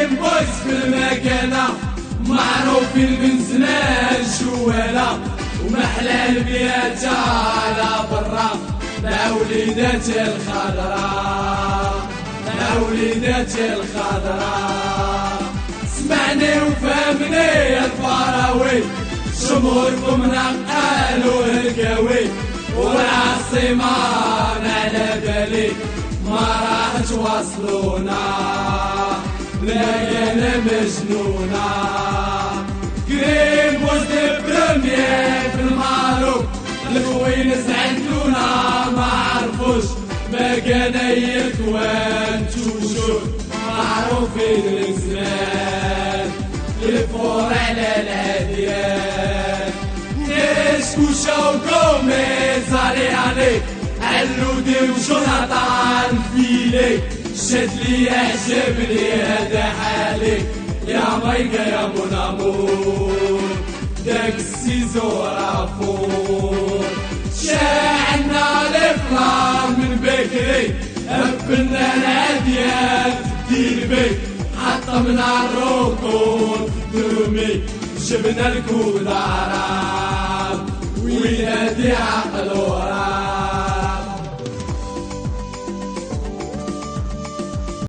دريم بويز في المكانة معروفين من زمان شوالا ومحلى البيات على برا مع وليداتي الخضراء مع وليداتي الخضراء. سمعني وفهمني الفراوي جمهوركم نقالوا القوي والعاصمة على بالي ما راح توصلونا ليالي مجنونة. دريم بويز بريمير في المعروف الكوينس عندونا ما عرفوش مكانية وانتوشو معروفين الزمان الفور على الهديان نسكوشا وقومي زاري عليك علودي وجوناطان فيلي شد لي عجبني هذا حالي يا مايكا يا منامور داك السيزو رافور شاعنا الافلام من بكري هبلنا العديان تدير بي حطمنا الركون درمي جبنا الكود عرب وينادي عقل ورا